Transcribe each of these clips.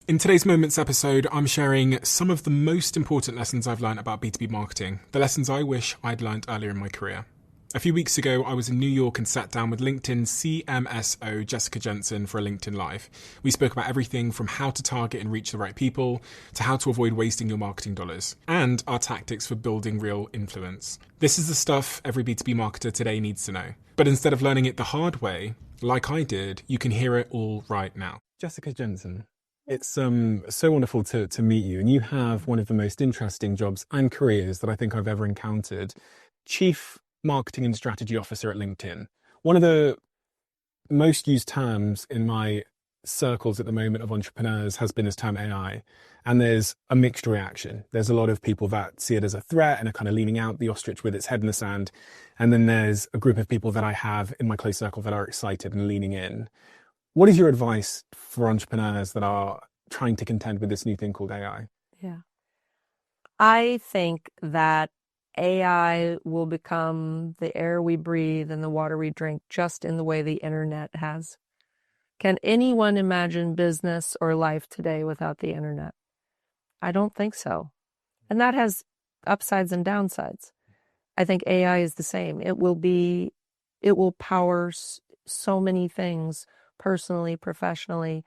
In today's Moments episode, I'm sharing some of the most important lessons I've learned about B2B marketing, the lessons I wish I'd learned earlier in my career. A few weeks ago, I was in New York and sat down with LinkedIn CMSO Jessica Jensen for a LinkedIn Live. We spoke about everything from how to target and reach the right people, to how to avoid wasting your marketing dollars, and our tactics for building real influence. This is the stuff every B2B marketer today needs to know. But instead of learning it the hard way, like I did, you can hear it all right now. Jessica Jensen. It's so wonderful to meet you, and you have one of the most interesting jobs and careers that I think I've ever encountered. Chief Marketing and Strategy Officer at LinkedIn. One of the most used terms in my circles at the moment of entrepreneurs has been this term AI, and there's a mixed reaction. There's a lot of people that see it as a threat and are kind of leaning out the ostrich with its head in the sand, and then there's a group of people that I have in my close circle that are excited and leaning in. What is your advice for entrepreneurs that are trying to contend with this new thing called AI? Yeah. I think that AI will become the air we breathe and the water we drink, just in the way the internet has. Can anyone imagine business or life today without the internet? I don't think so. And that has upsides and downsides. I think AI is the same. It will power so many things personally, professionally.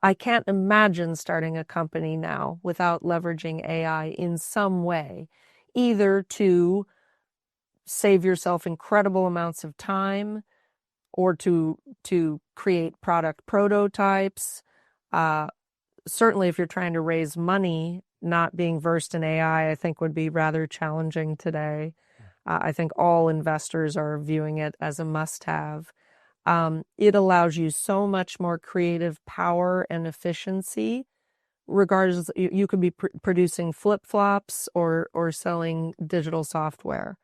I can't imagine starting a company now without leveraging AI in some way, either to save yourself incredible amounts of time or to create product prototypes. Certainly, if you're trying to raise money, not being versed in AI, I think would be rather challenging today. I think all investors are viewing it as a must-have. It allows you so much more creative power and efficiency. Regardless, you could be producing flip-flops or selling digital software.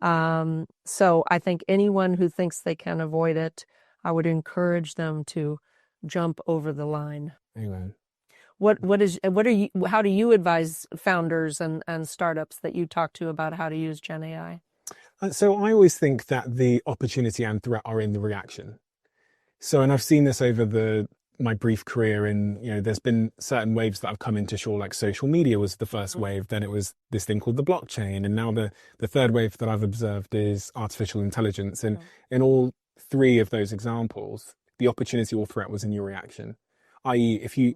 So I think anyone who thinks they can avoid it, I would encourage them to jump over the line. Amen. How do you advise founders and startups that you talk to about how to use Gen AI? So I always think that the opportunity and threat are in the reaction. So, and I've seen this over my brief career there's been certain waves that have come into shore, like social media was the first wave, then it was this thing called the blockchain, and now the third wave that I've observed is artificial intelligence. And in all three of those examples, the opportunity or threat was in your reaction. I.e., if you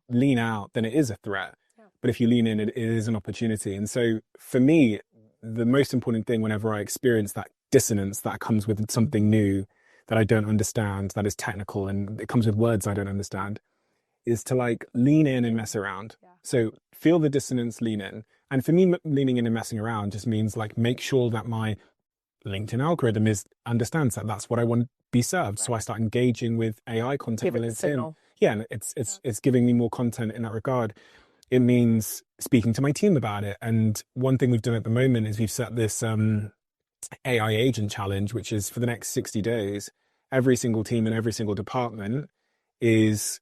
lean out, then it is a threat. But if you lean in, it is an opportunity. And so for me, the most important thing whenever I experience that dissonance that comes with something new that I don't understand, that is technical, and it comes with words I don't understand, is to like lean in and mess around. Yeah. So feel the dissonance, lean in. And for me, leaning in and messing around just means like make sure that my LinkedIn algorithm understands that that's what I want to be served. Right. So I start engaging with AI content with LinkedIn. Yeah, and it's giving me more content in that regard. It means speaking to my team about it. And one thing we've done at the moment is we've set this AI agent challenge, which is for the next 60 days, every single team in every single department is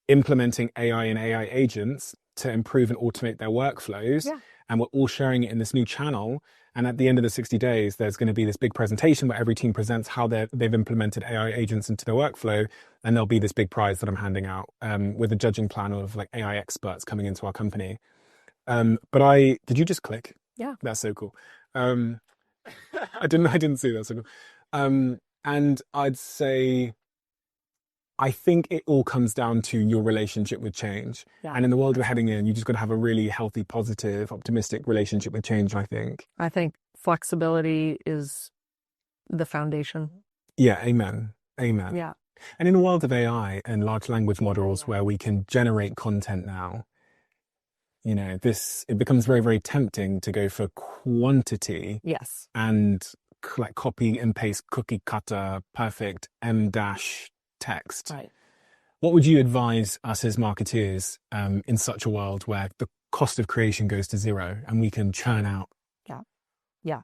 implementing AI and AI agents to improve and automate their workflows. Yeah. And we're all sharing it in this new channel. And at the end of the 60 days, there's going to be this big presentation where every team presents how they've implemented AI agents into their workflow. And there'll be this big prize that I'm handing out with a judging panel of like AI experts coming into our company. Did you just click? Yeah. That's so cool. I didn't see that. So cool. And I'd say, I think it all comes down to your relationship with change. Yeah. And in the world we're heading in, you just got to have a really healthy, positive, optimistic relationship with change, I think. I think flexibility is the foundation. Yeah, amen. Amen. Yeah. And in the world of AI and large language models where we can generate content now, it becomes very, very tempting to go for quantity. Yes. And like copy and paste cookie cutter, perfect M dash text. Right. What would you advise us as marketeers in such a world where the cost of creation goes to zero and we can churn out? Yeah. Yeah.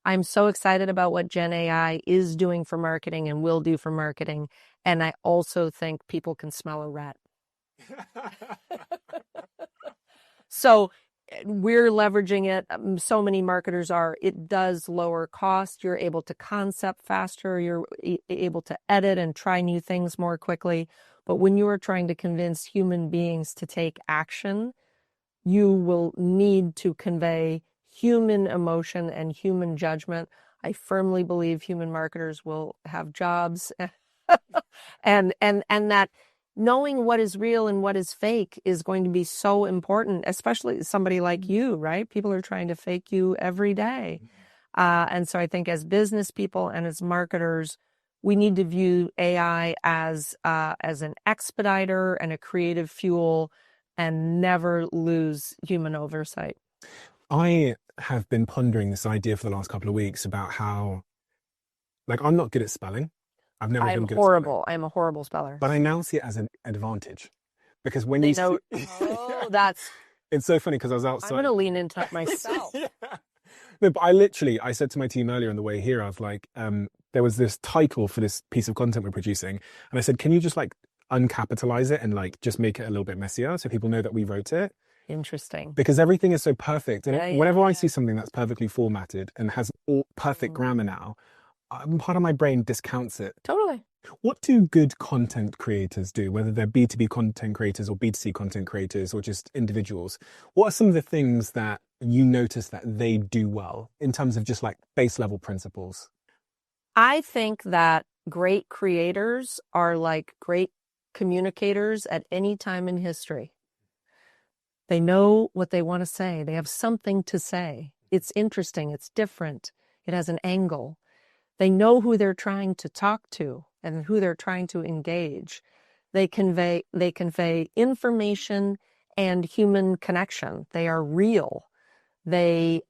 I'm so excited about what Gen AI is doing for marketing and will do for marketing. And I also think people can smell a rat. So we're leveraging it. So many marketers are. It does lower cost. You're able to concept faster. You're able to edit and try new things more quickly. But when you are trying to convince human beings to take action, you will need to convey human emotion and human judgment. I firmly believe human marketers will have jobs and that knowing what is real and what is fake is going to be so important, especially somebody like you, right? People are trying to fake you every day. And so I think as business people and as marketers, we need to view AI as an expediter and a creative fuel and never lose human oversight. I have been pondering this idea for the last couple of weeks about how, like, I'm not good at spelling. I've never I'm been good at spelling, horrible. I'm a horrible speller. but I now see it as an advantage because when They you see, know, oh, that's, it's so funny because I was I'm outside. going to lean into that myself. Yeah. No, but I said to my team earlier on the way here, I was like, there was this title for this piece of content we're producing, and I said, can you just like uncapitalize it and like just make it a little bit messier so people know that we wrote it? Interesting. Because everything is so perfect, and Yeah, whenever I yeah. see something that's perfectly formatted and has all perfect grammar now, part of my brain discounts it. Totally. What do good content creators do, whether they're B2B content creators or B2C content creators or just individuals? What are some of the things that you notice that they do well in terms of just like base level principles? I think that great creators are like great communicators at any time in history. They know what they want to say. They have something to say. It's interesting. It's different. It has an angle. They know who they're trying to talk to and who they're trying to engage. They convey information and human connection. They are real. They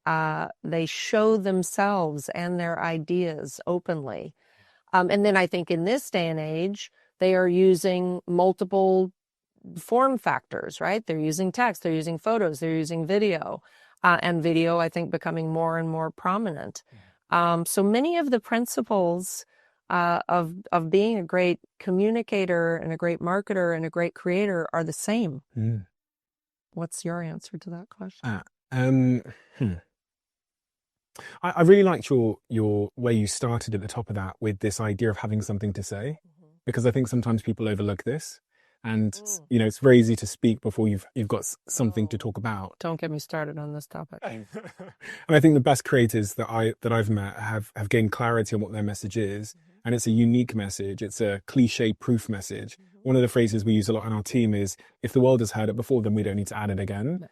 show themselves and their ideas openly. And then I think in this day and age, they are using multiple form factors, right? They're using text, they're using photos, they're using video, and video, I think, becoming more and more prominent. So many of the principles of being a great communicator and a great marketer and a great creator are the same. Mm. What's your answer to that question? Ah, um, hmm. I really liked your where you started at the top of that with this idea of having something to say, because I think sometimes people overlook this, and you know it's very easy to speak before you've got something to talk about. Don't get me started on this topic. And I think the best creators that I've met have gained clarity on what their message is, and it's a unique message. It's a cliche proof message. One of the phrases we use a lot on our team is, "If the world has heard it before, then we don't need to add it again."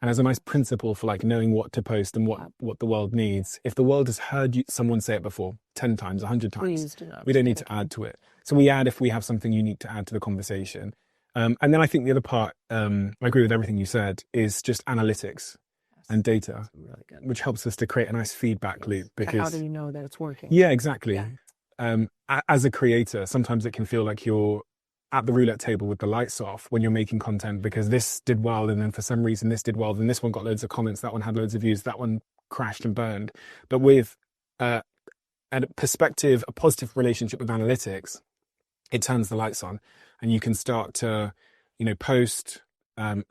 And as a nice principle for like knowing what to post and what the world needs, if the world has heard someone say it before 10 times, 100 times, Please do not we don't need to add to it. So we add if we have something unique to add to the conversation. And then I think the other part, I agree with everything you said, is just analytics and data, really good. which helps us to create a nice feedback loop. Because How do you know that it's working? yeah, exactly. Yeah. As a creator, sometimes it can feel like you're at the roulette table with the lights off when you're making content because this did well, and then for some reason this did well, then this one got loads of comments, that one had loads of views, that one crashed and burned. But with a perspective, a positive relationship with analytics, it turns the lights on, and you can start to, you know, post,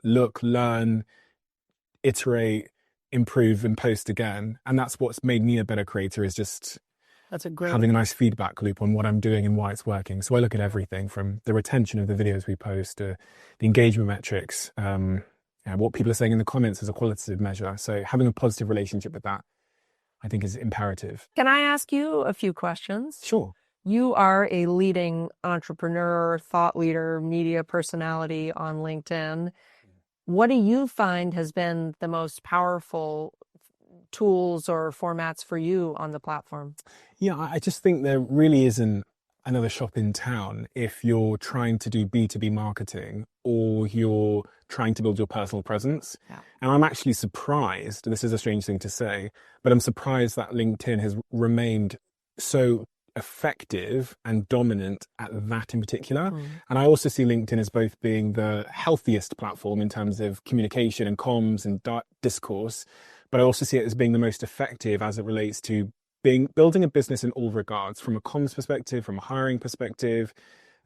look, learn, iterate, improve, and post again. And that's what's made me a better creator, is just That's a great having a nice feedback loop on what I'm doing and why it's working. So I look at everything from the retention of the videos we post to the engagement metrics, what people are saying in the comments as a qualitative measure. So having a positive relationship with that, I think, is imperative. Can I ask you a few questions? Sure. You are a leading entrepreneur, thought leader, media personality on LinkedIn. What do you find has been the most powerful tools or formats for you on the platform? Yeah, I just think there really isn't another shop in town if you're trying to do B2B marketing or you're trying to build your personal presence. Yeah. And I'm actually surprised, this is a strange thing to say, but I'm surprised that LinkedIn has remained so effective and dominant at that in particular. And I also see LinkedIn as both being the healthiest platform in terms of communication and comms and discourse, but I also see it as being the most effective as it relates to building a business in all regards, from a comms perspective, from a hiring perspective,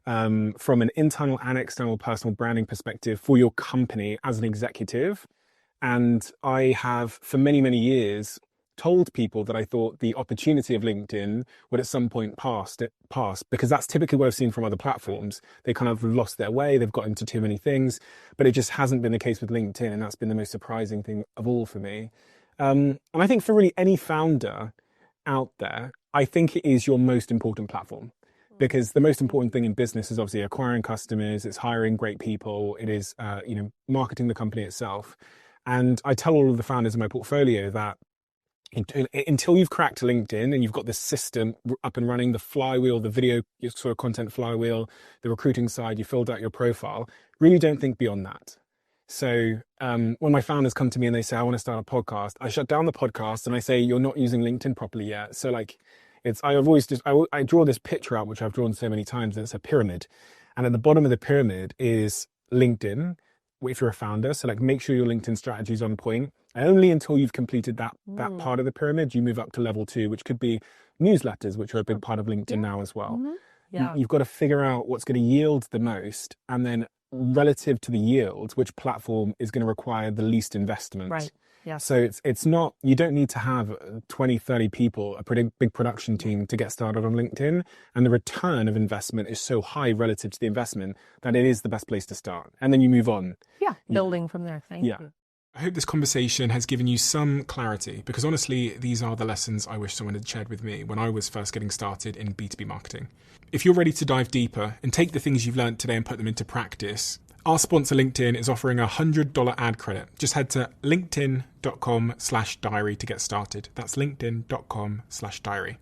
from an internal and external personal branding perspective for your company as an executive. And I have, for many, many years, told people that I thought the opportunity of LinkedIn would at some point pass, because that's typically what I've seen from other platforms. They kind of lost their way, they've got into too many things, but it just hasn't been the case with LinkedIn, and that's been the most surprising thing of all for me. And I think for really any founder out there, I think it is your most important platform, because the most important thing in business is obviously acquiring customers, it's hiring great people, it is marketing the company itself. And I tell all of the founders in my portfolio that until you've cracked LinkedIn and you've got this system up and running, the flywheel, the video sort of content flywheel, the recruiting side, you filled out your profile, really don't think beyond that. So when my founders come to me and they say, I want to start a podcast, I shut down the podcast and I say, you're not using LinkedIn properly yet. So like, I draw this picture out, which I've drawn so many times, and it's a pyramid. And at the bottom of the pyramid is LinkedIn, if you're a founder. So like, make sure your LinkedIn strategy is on point. And only until you've completed that part of the pyramid, you move up to level 2, which could be newsletters, which are a big part of LinkedIn now as well. Yeah. You've got to figure out what's going to yield the most, and then relative to the yield, which platform is going to require the least investment. Right. Yeah. So it's not, you don't need to have 20, 30 people, a pretty big production team to get started on LinkedIn. And the return of investment is so high relative to the investment that it is the best place to start. And then you move on. Yeah. Building from there. Thank you. I hope this conversation has given you some clarity, because honestly, these are the lessons I wish someone had shared with me when I was first getting started in B2B marketing. If you're ready to dive deeper and take the things you've learned today and put them into practice, our sponsor LinkedIn is offering a $100 ad credit. Just head to linkedin.com/diary to get started. That's linkedin.com/diary.